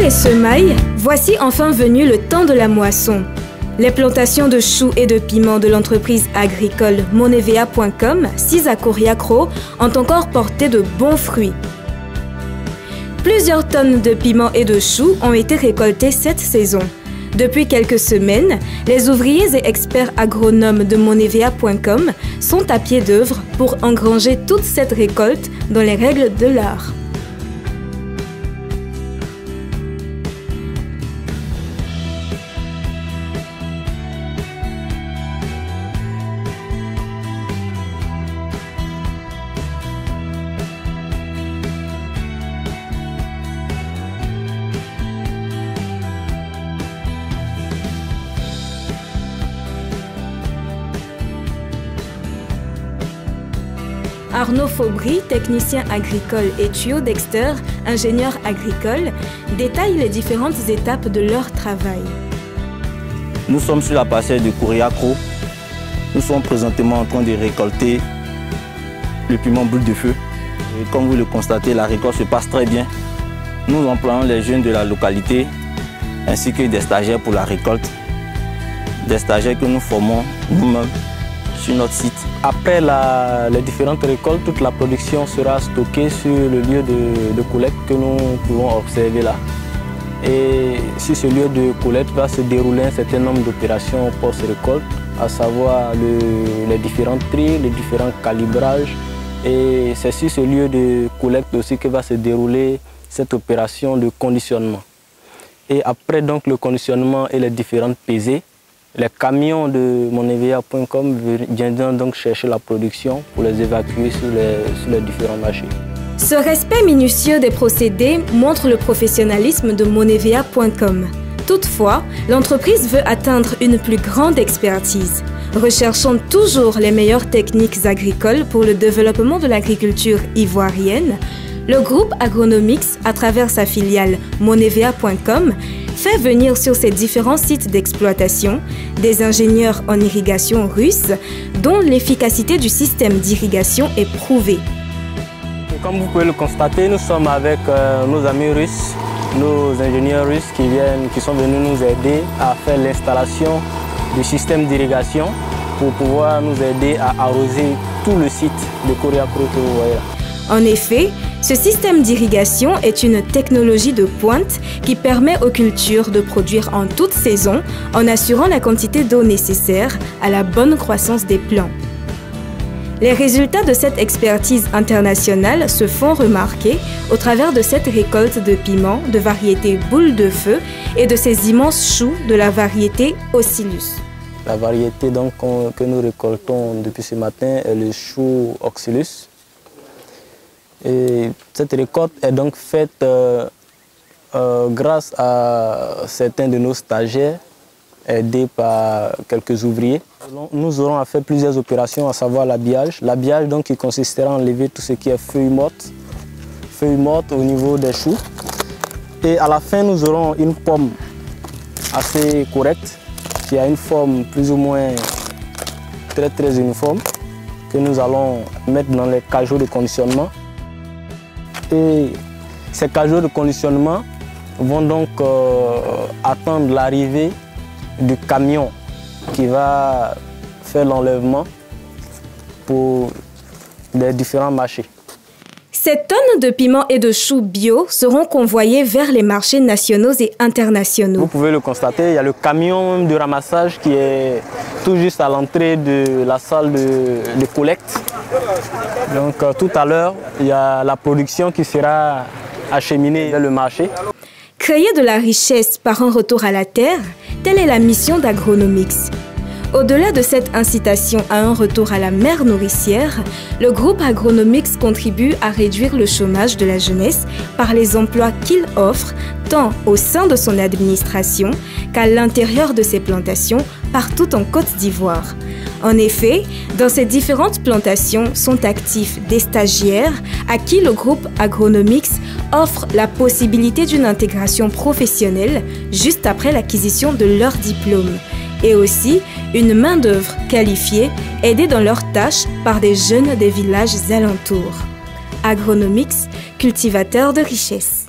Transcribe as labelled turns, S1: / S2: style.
S1: les semailles, voici enfin venu le temps de la moisson. Les plantations de choux et de piments de l'entreprise agricole Monevea.com, 6 à Coriacro, ont encore porté de bons fruits. Plusieurs tonnes de piments et de choux ont été récoltées cette saison. Depuis quelques semaines, les ouvriers et experts agronomes de Monevea.com sont à pied d'œuvre pour engranger toute cette récolte dans les règles de l'art. Arnaud Faubry, technicien agricole, et Thuyo Dexter, ingénieur agricole, détaillent les différentes étapes de leur travail.
S2: Nous sommes sur la parcelle de Coriacro. Nous sommes présentement en train de récolter le piment boule de feu. Et comme vous le constatez, la récolte se passe très bien. Nous employons les jeunes de la localité ainsi que des stagiaires pour la récolte. Des stagiaires que nous formons nous-mêmes sur notre site.
S3: Après les différentes récoltes, toute la production sera stockée sur le lieu de collecte que nous pouvons observer là. Et sur ce lieu de collecte va se dérouler un certain nombre d'opérations post-récolte, à savoir les différents tri, les différents calibrages. Et c'est sur ce lieu de collecte aussi que va se dérouler cette opération de conditionnement. Et après donc le conditionnement et les différentes pesées, les camions de Monevea.com viendront donc chercher la production pour les évacuer sur les différents marchés.
S1: Ce respect minutieux des procédés montre le professionnalisme de Monevea.com. Toutefois, l'entreprise veut atteindre une plus grande expertise. Recherchant toujours les meilleures techniques agricoles pour le développement de l'agriculture ivoirienne, le groupe Agronomix, à travers sa filiale Monevea.com, fait venir sur ses différents sites d'exploitation des ingénieurs en irrigation russes dont l'efficacité du système d'irrigation est prouvée.
S3: Comme vous pouvez le constater, nous sommes avec nos amis russes, nos ingénieurs russes qui sont venus nous aider à faire l'installation du système d'irrigation pour pouvoir nous aider à arroser tout le site de Coriacro que vous voyez là.
S1: En effet, ce système d'irrigation est une technologie de pointe qui permet aux cultures de produire en toute saison en assurant la quantité d'eau nécessaire à la bonne croissance des plants. Les résultats de cette expertise internationale se font remarquer au travers de cette récolte de piments de variété boule de feu et de ces immenses choux de la variété Oxylus.
S3: La variété donc, que nous récoltons depuis ce matin est le chou Oxylus. Et cette récolte est donc faite grâce à certains de nos stagiaires, aidés par quelques ouvriers. Nous aurons à faire plusieurs opérations, à savoir l'habillage. L'habillage donc qui consistera à enlever tout ce qui est feuilles mortes au niveau des choux. Et à la fin, nous aurons une pomme assez correcte, qui a une forme plus ou moins très uniforme, que nous allons mettre dans les cajots de conditionnement. Et ces cajots de conditionnement vont donc attendre l'arrivée du camion qui va faire l'enlèvement pour les différents marchés.
S1: Ces tonnes de piments et de choux bio seront convoyées vers les marchés nationaux et internationaux.
S3: Vous pouvez le constater, il y a le camion de ramassage qui est tout juste à l'entrée de la salle de collecte. Donc tout à l'heure, il y a la production qui sera acheminée vers le marché.
S1: Créer de la richesse par un retour à la terre, telle est la mission d'Agronomix. Au-delà de cette incitation à un retour à la mère nourricière, le groupe Agronomix contribue à réduire le chômage de la jeunesse par les emplois qu'il offre tant au sein de son administration qu'à l'intérieur de ses plantations partout en Côte d'Ivoire. En effet, dans ces différentes plantations sont actifs des stagiaires à qui le groupe Agronomix offre la possibilité d'une intégration professionnelle juste après l'acquisition de leur diplôme. Et aussi une main-d'œuvre qualifiée aidée dans leurs tâches par des jeunes des villages alentours. Agronomix, cultivateur de richesse.